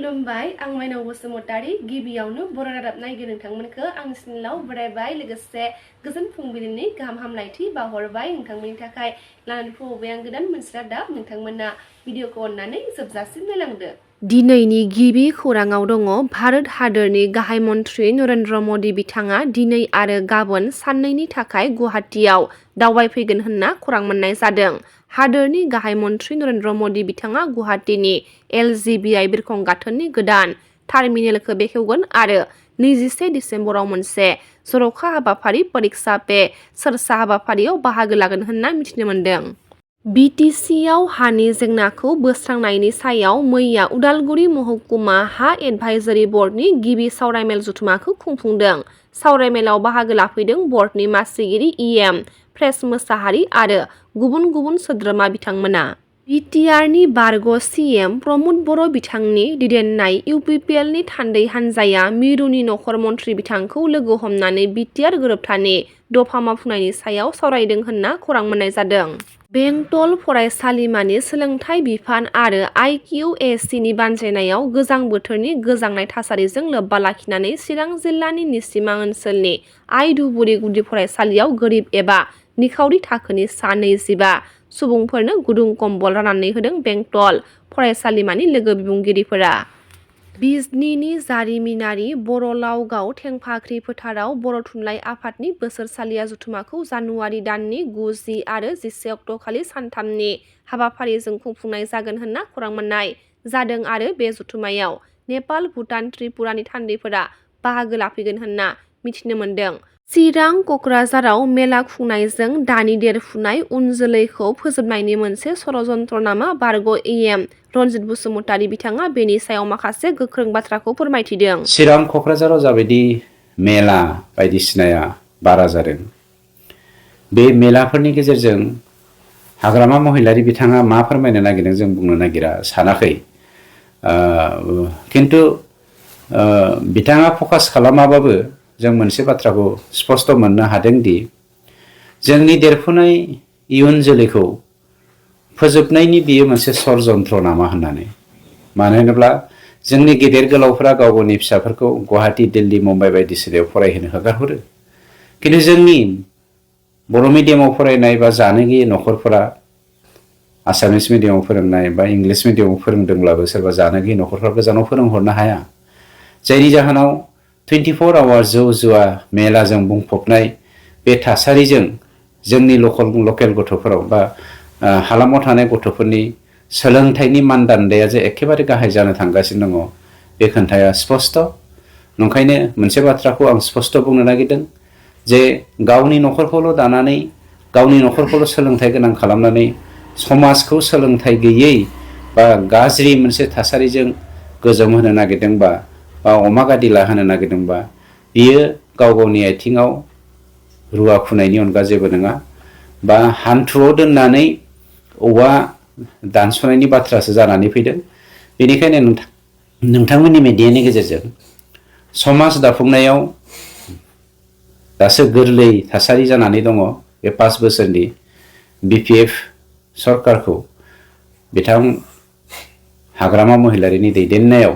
खुलुमबाय आं माइनाव बसुमतारी गिबियावनो बर' रादाब नायगिरि नोंथांमोनखौ आंनि चेनेलाव बरायबाय लोगोसे गोजोन फुंबिलिनि गाहाम हामलायथि बावहरबाय नोंथांमोननि थाखाय लानानै फैबाय आं गोदान मोनसे रादाब नोंथांमोना भिडिअखौ अननानै जोबजासिम नायलांदो। दिनैनि गिबि खौराङाव दङ भारत हादरनि गाहाय मन्थ्रि नरेन्द्र मदि बिथाङा दिनै आरो गाबोन साननैनि थाखाय गुवाहाटीआव दावबायफैगोन होनना खौरां मोननाय जादों। हादरनि गाहाय मन्थ्रि नरेन्द्र मदि बिथाङा गुवाहाटीनि LGBI बिरखं गाथोननि गोदान टार्मिनेलखौ बेखेवगोन आरो 21 दिसेम्बराव मोनसे जर'खा हाबाफारि परिक्षा पे चर्चा हाबाफारियाव बाहागो लागोन होनना मिथिनो मोन्दों। BTC-आव हानि जेंनाखौ बोस्रांनायनि सायाव मैया उदालगुरि महकुमा हा एडभाइजरि बर्डनि गिबि सावरायमेल जथुमाखौ खुंफुंदों। सावरायमेलाव बाहागो लाफैदों बर्डनि मासिगिरि EM प्रेस मोसाहारि आरो गुबुन गुबुन सोद्रोमा बिथांमोना। BTR-नि बारग' CM प्रमद बर' बिथांनि दैदेननाय UPPL-नि थान्दै हान्जाया मिरुनि नखर मन्थ्रि बिथांखौ लोगो हमनानै BTR गोरोबथानि दफा मावफुंनायनि सायाव सावरायदों होनना खौरां मोननाय जादों। बेंटल फरायसालिमानि सोलोंथाइ बिफान आरो IQAC-नि बानजायनायाव गोजां बोथोरनि गोजांनाय थासारिजों लोब्बा लाखिनानै चिरां जिल्लानि निसिमा ओनसोलनि आइ धुबुरि गुदि फरायसालियाव गोरिब एबा निखावरि थाखोनि सा 25 सुबुंफोरनो गुदुं कम्बल राननानै होदों बेंटल फरायसालिमानि लोगो बिबुंगिरिफोरा। बिजनीनि जारिमिनारि बर' लावगाव थेंफाख्रि फोथाराव बर' थुनलाइ आफादनि बोसोरसालिया जथुमाखौ जानुवारि दाननि 9, 10 आरो 11 अक्ट'खालि सानथामनि हाबाफारिजों खुंफुंनाय जागोन होनना खौरां मोननाय जादों आरो बे जथुमायाव नेपाल, भुटान, त्रिपुरानि थान्दैफोरा बाहागो लाफैगोन होनना मिथिनो मोन्दों। चिरां क'क्राझाराव मेला खुंनायजों दानि देरफुनाय उन जोलैखौ फोजोबनायनि मोनसे षड़यन्त्र नामा बारग' EM रनजित बसुमतारी बिथाङा बेनि सायाव माखासे गोख्रों बाथ्राखौ फोरमायथिदों। चिरां क'क्राझाराव जाबायदि मेला बायदिसिनाया बारा जादों बे मेलाफोरनि गेजेरजों हाग्रामा महिलारि बिथाङा मा फोरमायनो नागिरदों जों बुंनो नागिरा सानाखै खिन्थु बिथाङा फकास खालामाबाबो जों मोनसे बाथ्राखौ स्पष्ट मोननो हादोंदि जोंनि देरफुनाय इयुन जोलैखौ फोजोबनायनि बियो मोनसे षड़यन्त्र नामा होननानै। मानो होनोब्ला जोंनि गेदेर गोलावफोरा गाव गावनि फिसाफोरखौ गुवाहाटी, दिल्ली, मुम्बाइ बायदिसिनायाव फरायहोनो हगारहरो खिन्थु जोंनि बर' मिडियामाव फरायनाय बा जानो गैयै न'खरफोरा आसामिस मिडियामाव फोरोंनाय बा इंलिस मिडियामाव फोरोंदोंब्लाबो सोरबा जानो गैयै न'खरफ्रा गोजानाव फोरोंहरनो हाया। जायनि जाहोनाव 24 आवार जौ जुवा मेलाजों बुंफबनाय बे थासारिजों जोंनि लकेल गथ'फोराव बा हालामाव थानाय गथ'फोरनि सोलोंथाइनि मानदान्दाया जे एखेबारे गाहाय जानो थांगासिनो दङ बे खोन्थाया स्पष्ट। नंखायनो मोनसे बाथ्राखौ आं स्पष्ट बुंनो नागिरदों जे गावनि न'खरखौल' दानानै गावनि न'खरखौल' सोलोंथाइ गोनां खालामनानै समाजखौ सोलोंथाइ गैयै बा गाज्रि मोनसे थासारिजों गोजोम होनो नागिरदोंबा बा अमा गादिला होनो नागिरदोंबा बियो गाव गावनि आथिङाव रुवा फुनायनि अनगा जेबो नङा बा हान्थुआव दोननानै औवा दानस'नायनि बाथ्रासो जानानै फैदों। बेनिखायनो नोंथांमोननि मेडियानि गेजेरजों समाज दाफुंनायाव दासो गोरलै थासारि जानानै दङ बे 5 बोसोरनि BPF सरकारखौ बिथां हाग्रामा महिलारिनि दैदेननायाव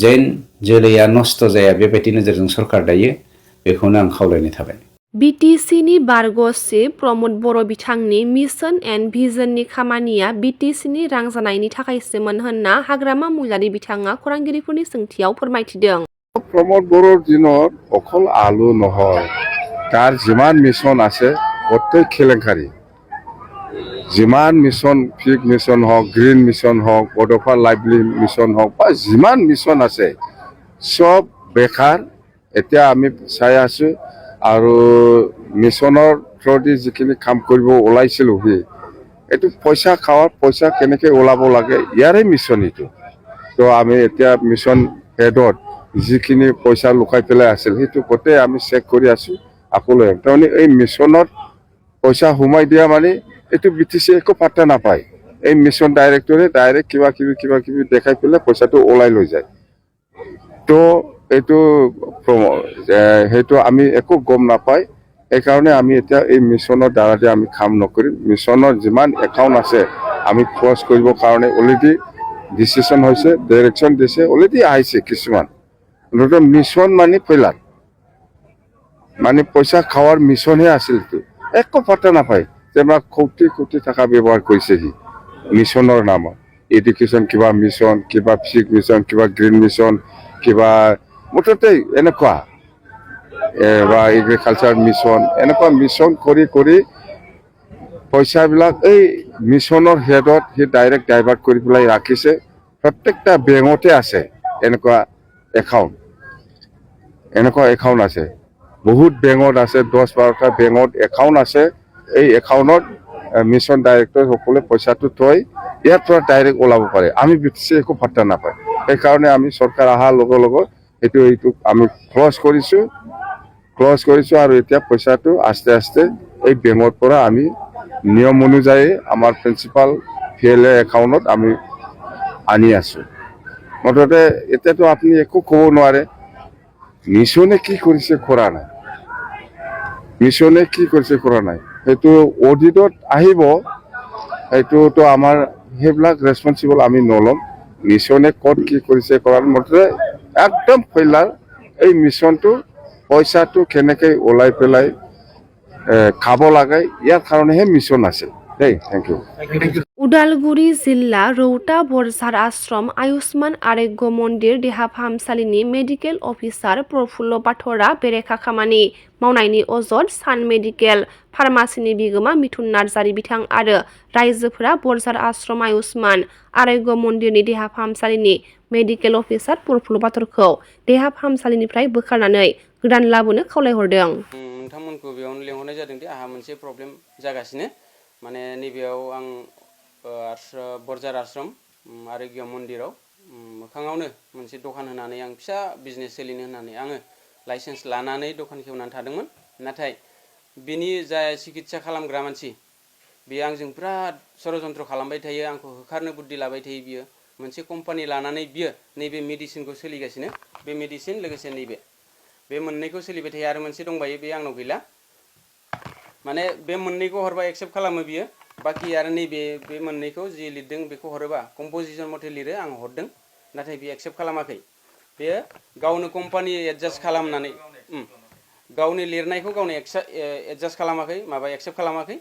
जेन जोलैया नस्थ' जाया बेबायदि नोजोरजों सरकार दायो बेखौनो आं खावलायनाय थाबाय। BTC-नि बारग' चिफ प्रमद बर' बिथांनि मिशन एन्ड भिजननि खामानिया BTC-नि रां जानायनि थाखायसोमोन होनना हाग्रामा महिलारि बिथाङा खौरांगिरिफोरनि सोंथियाव फोरमायथिदों। प्रमद बर'र दिনত अकल आलु নহয় तार जिमान मिशन আছে गत्तै केलेंकारि जिमान मिशन पिक मिशन हक ग्रीन मिशन हक बड'फा लाइभली मिशन हक बा जिमान मिशन আছে सब बेकार এতিয়া আমি চাই আছো আৰু মিশনৰ থ্ৰুদি যিখিনি কাম কৰিব ওলাইছিল এইটো পইচা খাওয়ার পইচা কেনেকৈ ওলাব লাগে ইয়াৰে মিশন এইটো। তো আমি এতিয়া মিশন হেডত যিখিনি পইচা লুকাই পেলাই আছিল সেইটো গোটেই আমি চেক কৰি আছো আকলৈ তাৰমানে এই মিশনত পইচা সোমাই দিয়া মানে এইটো BTC একো পাত্তা নাপায়। এই মিশন ডাইৰেক্টৰে ডাইৰেক্ট কিবা কিবি দেখাই পেলাই পইচাটো ওলাই লৈ যায়। তো এইটো সেইটো আমি একো গম নাপাই এইকাৰণে আমি এতিয়া এই মিশনৰ দ্বাৰা আমি কাম নকৰিম। মিশনৰ যিমান একাউণ্ট আছে আমি ক্লজ কৰিবৰ কাৰণে অলৰেডি ডিচিশন হৈছে ডাইৰেকশ্যন দিছে অলৰেডি আহিছে কিছুমান মুঠতে মিছন মানে ফেইলাৰ মানে পইচা খাৱাৰ মিছনহে আছিল এইটো একো পাত্তা নাপায় যেনিবা কোটি কোটি টকা ব্যৱহাৰ কৰিছে সি মিছনৰ নামত এডুকেশ্যন কিবা মিছন কিবা ফিজিক মিছন কিবা গ্ৰীণ মিছন কিবা মুঠতে এনেকুৱা বা এগ্ৰিকালচাৰ মিছন এনেকুৱা মিছন কৰি কৰি পইচাবিলাক এই মিছনৰ হেডত সি ডাইৰেক্ট ডাইভাৰ্ট কৰি পেলাই ৰাখিছে প্ৰত্যেকটা বেংকতে আছে এনেকুৱা একাউণ্ট আছে বহুত বেংকত আছে 10-12টা বেংকত একাউণ্ট আছে এই একাউণ্টত মিছন ডাইৰেক্টৰ সকলে পইচাটো থৈ ইয়াৰ পৰা ডাইৰেক্ট ওলাব পাৰে আমি বিটিছে একো পাত্তা নাপায় সেইকাৰণে আমি চৰকাৰ অহাৰ লগে লগে এইটো আমি ক্লজ কৰিছোঁ আৰু এতিয়া পইচাটো আস্তে আস্তে এই বেংকৰ পৰা আমি নিয়ম অনুযায়ী আমাৰ প্ৰিন্সিপাল VLA একাউণ্টত আমি আনি আছোঁ মুঠতে এতিয়াতো আপুনি একো ক'ব নোৱাৰে মিছনে কি কৰিছে কৰা নাই সেইটো অডিটত আহিব সেইটোতো আমাৰ সেইবিলাক ৰেছপন্সিবল আমি নল'ম মিছনে ক'ত কি কৰিছে কৰাৰ মুঠতে একদম ফেইলাৰ এই মিছনটো পইচাটো কেনেকৈ ওলাই পেলাই খাব লাগে ইয়াৰ কাৰণেহে মিছন আছে দেই থেংক ইউ उदालगुरि जिल्ला रौता बरजार आश्रम आयुष्मान आरोग्य मन्दिर देहा फाहामसालिनि मेडिकेल अफिसार प्रफुल्ल बाथरा बेरेखा खामानि मावनायनि अजद सान मेडिकेल फार्मासिनि बिगोमा मिथुन नार्जारि बिथां आरो रायजोफोरा बरजार आश्रम आयुष्मान आरोग्य मन्दिरनि देहा फाहामसालिनि मेडिकेल अफिसार प्रफुल्ल बाथरखौ देहा फाहामसालिनिफ्राय बोखारनानै गोदान लाबोनो खावलायहरदों। नोंथांमोनखौ बेयावनो लेंहरनाय जादों दि आहा मोनसे प्रब्लेम जागासिनो माने नैबेयाव आं बरजार आश्रम आरोग्य मन्दिराव मोखाङावनो मोनसे दखान होनानै आं फिसा बिजनेस सोलिनो होननानै आङो लाइसेन्स लानानै दखान खेवनानै थादोंमोन नाथाय बिनि जा सिकित्सा खालामग्रा मानसि बियो आंजों बिराद षड़यन्त्र खालामबाय थायो आंखौ होखारनो बुद्धि लाबाय थायो बियो मोनसे कम्पानि लानानै बियो नैबे मेडिसिनखौ सोलिगासिनो बे मेडिसिन लोगोसे नैबे बे मोननैखौ सोलिबाय थायो आरो मोनसे दंबायो बे आंनाव गैला माने बे मोननैखौ हरबा एक्सेप्ट खालामो बियो बाकी आरो नैबे बे मोननैखौ जि लिरदों बेखौ हरोबा कम्प'जिसन मथे लिरो आं हरदों नाथाय बे एक्सेप्ट खालामाखै बेयो गावनो कम्पानि एडजास्ट खालामनानै गावनि लिरनायखौ गावनो एडजास्ट खालामाखै माबा एक्सेप्ट खालामाखै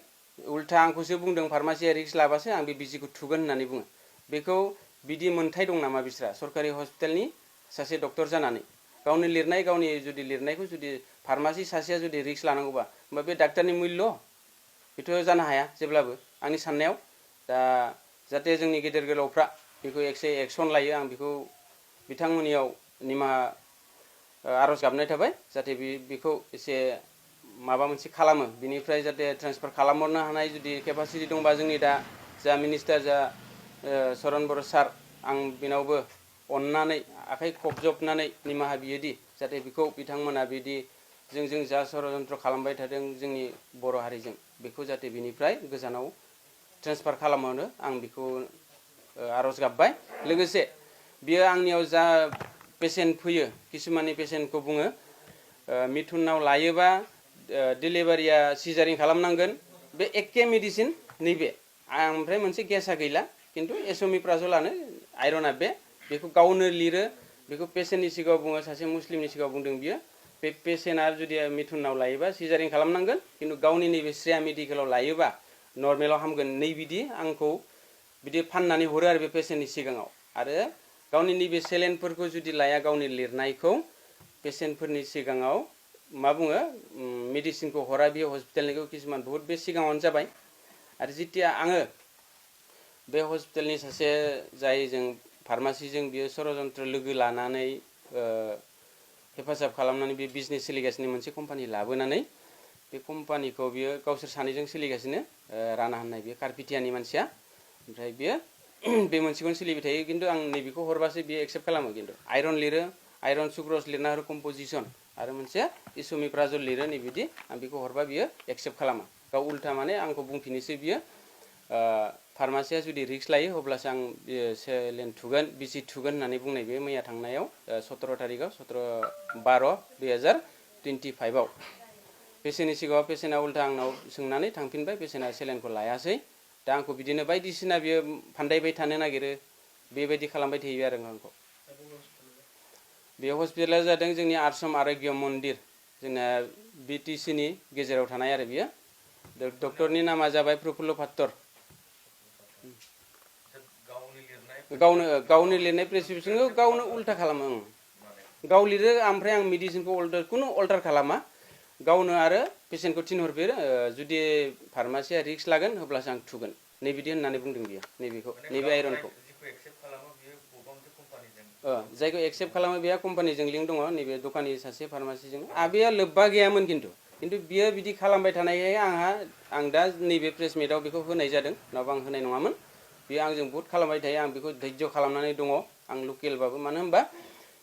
उल्था आंखौसो बुंदों फार्मासिया रिक्स लाबासो आं बे बिजिखौ थुगोन होननानै बुङो बेखौ बिदि मोनथाय दं नामा बिस्रा सरकारि हस्पिटालनि सासे डक्टर जानानै गावनि लिरनाय गावनि जुदि लिरनायखौ जुदि फार्मासि सासेया जुदि रिक्स लानांगौबा होमबा बे डाक्टारनि मुल्य बेथ' जानो हाया जेब्लाबो आंनि साननायाव दा जाहाथे जोंनि गेदेर गोलावफ्रा बेखौ एक्सन लायो आं बेखौ बिथांमोननियाव निमाहा आरज गाबनाय थाबाय जाहाथे बेखौ एसे माबा मोनसे खालामो बिनिफ्राय जाहाथे ट्रेन्सफार खालामहरनो हानाय जुदि केपासिटि दंबा जोंनि दा जा मिनिस्टार जा चरण बर' सार आं बेनावबो अन्नानै आखाइ खबजबनानै निमाहा बियोदि जाहाथे बेखौ बिथांमोना बिदि जों जा षड़यन्त्र खालामबाय थादों जोंनि बर' हारिजों बेखौ जाहाथे बिनिफ्राय गोजानाव ट्रेन्सफार खालामहरनो आं बेखौ आरज गाबबाय लोगोसे बियो आंनियाव जा पेसेन्ट फैयो किसुमाननि पेसेन्टखौ बुङो मिथुनाव लायोबा डिलिभारिया सिजारिं खालामनांगोन बे एखे मेडिसिन नैबे ओमफ्राय मोनसे गेसा गैला किन्तु एसमिप्राजलानो आइरना बेखौ गावनो लिरो बेखौ पेसेन्टनि सिगाङाव बुङो सासे मुस्लिमनि सिगाङाव बुंदों बियो बे पेसेन्टआ जुदि मिथुनाव लायोबा सिजारिं खालामनांगोन किन्तु गावनि नैबे श्रेया मेडिकेलाव लायोबा नर्मेलाव हामगोन नैबिदि आंखौ बिदि फाननानै हरो आरो बे पेसेन्टनि सिगाङाव आरो गावनि नैबे सेलेनफोरखौ जुदि लाया गावनि लिरनायखौ पेसेन्टफोरनि सिगाङाव मा बुङो मेडिसिनखौ हरा बे हस्पिटालनिखौ किसुमान बहुत बे सिगाङावनो जाबाय आरो जितिया आङो बे हस्पिटालनि सासे जाय जों फार्मासिजों बियो षड़यन्त्र लोगो लानानै हेफाजाब खालामनानै बे बिजनेस सोलिगासिनो मोनसे कम्पानि लाबोनानै बे कम्पानिखौ बियो गावसोर सानैजों सोलिगासिनो राना होननाय बियो कार्पिटियानि मानसिया ओमफ्राय बियो बे मोनसेखौनो सोलिबाय थायो किन्तु आं नैबेखौ हरबासो बियो एक्सेप्ट खालामो किन्तु आइरन लिरो आइरन सुक्रस लिरना हरो कम्प'जिसन आरो मोनसे इसमिप्राजल लिरो नैबिदि आं बेखौ हरबा बियो एक्सेप्ट खालामा गाव उल्था माने आंखौ बुंफिनोसो बियो फार्मासिया जुदि रिक्स लायो अब्लासो आं सेलेन थुगोन बिजि थुगोन होननानै बुंनाय बे मैया थांनायाव 17 तारिखआव 17/12/2025 पेसेन्टनि सिगाङाव पेसेन्टआ उल्था आंनाव सोंनानै थांफिनबाय पेसेन्टआ सेलेनखौ लायासै दा आंखौ बिदिनो बायदिसिना बियो फान्दायबाय थानो नागिरो बेबायदि खालामबाय थायो आरो आंखौ बे हस्पिटाला जादों जोंनि आश्रम आरोग्य मन्दिर जोंना BTC नि गेजेराव थानाय आरो बियो डक्टरनि नामा जाबाय प्रफुल्ल पात्तर गावनो लिरनाय प्रेसक्रिपसनखौ गावनो उल्था खालामो गाव लिरो ओमफ्राय आं मेडिसिनखौ कुनु अल्टार खालामा गावनो आरो पेसेन्टखौ थिनहरफिनो जुदि फार्मासिया रिक्स लागोन अब्लासो आं थुगोन नैबिदि होननानै बुंदों बियो नैबे आइरनखौ जायखौ एक्सेप्ट खालामो बेहा कम्पानिजों लिंक दङ नैबे दखानि सासे फार्मासिजों आबेया लोब्बा गैयामोन खिन्थु बियो बिदि खालामबाय थानायखाय आं दा नैबे प्रेस मिटआव बेखौ होनाय जादों नङाबा आं होनाय नङामोन बियो आंजों बहुत खालामबाय थायो आं बेखौ धैर्य खालामनानै दङ आं लकेलबाबो मानो होनबा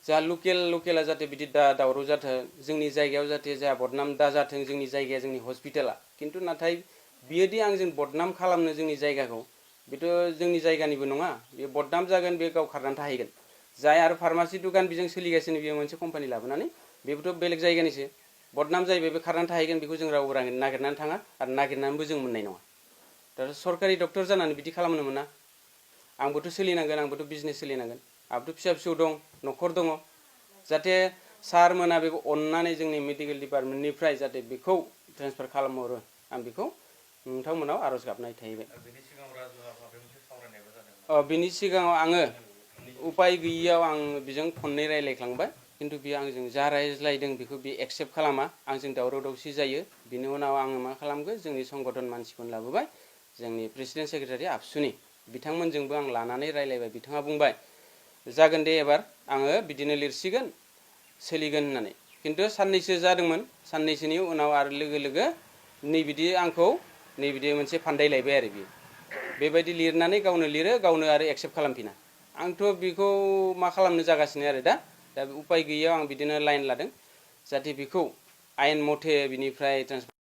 जा लकेला जाहाथे बिदि दावराव जाथों जोंनि जायगायाव जाहाथे जोंहा बदनाम दा जाथों जोंनि जायगाया जोंनि हस्पिटाला खिन्थु नाथाय बियोदि आंजों बदनाम खालामनो जोंनि जायगाखौ बेथ' जोंनि जायगानिबो नङा बे बदनाम जागोन बे गाव खारनानै थाहैगोन जाय आरो फार्मासि दुखान बेजों सोलिगासिनो बेयो मोनसे कम्पानि लाबोनानै बेबोथ' बेलेग जायगानिसो बदनाम जाहैबाय बे खारनानै थाहैगोन बेखौ जों रावबो नागिरनानै थाङा आरो नागिरनानैबो जों मोननाय नङा दा सरकारि डक्टर जानानै बिदि खालामनो मोना आंबोथ' सोलिनांगोन आंबोथ' बिजनेस सोलिनांगोन आंबोथ' फिसा फिसौ दं न'खर दङ जाहाथे सारमोना बेखौ अननानै जोंनि मेडिकेल डिपार्टमेन्टनिफ्राय जाहाथे बेखौ ट्रेन्सफार खालामहरो आं बेखौ नोंथांमोनाव आर'ज गाबनाय थाहैबाय बिनि सिगाङाव आङो उपाय गैयियाव आं बेजों खननै रायज्लायखांबाय खिन्थु बियो आंजों जा रायज्लायदों बेखौ बे एक्सेप्ट खालामा आंजों दावराव दावसि जायो बिनि उनाव आङो मा खालामगोन जोंनि संगठन मानसिखौनो लाबोबाय जोंनि प्रेसिडेन्ट सेक्रेटारि आबसुनि बिथांमोनजोंबो आं लानानै रायज्लायबाय बिथाङा बुंबाय जागोन दे एबार आङो बिदिनो लिरसिगोन सोलिगोन होननानै खिन्थु साननैसो जादोंमोन साननैसोनि उनाव आरो लोगो नैबिदि आंखौ नैबिदि मोनसे फान्दायलायबाय आरो बियो बेबायदि लिरनानै गावनो लिरो गावनो आरो एक्सेप्ट खालामफिना आंथ' बेखौ मा खालामनो जागासिनो आरो दा उपाय गैयियाव आं बिदिनो लाइन लादों जाहाथे बेखौ आयेन मथे बिनिफ्राय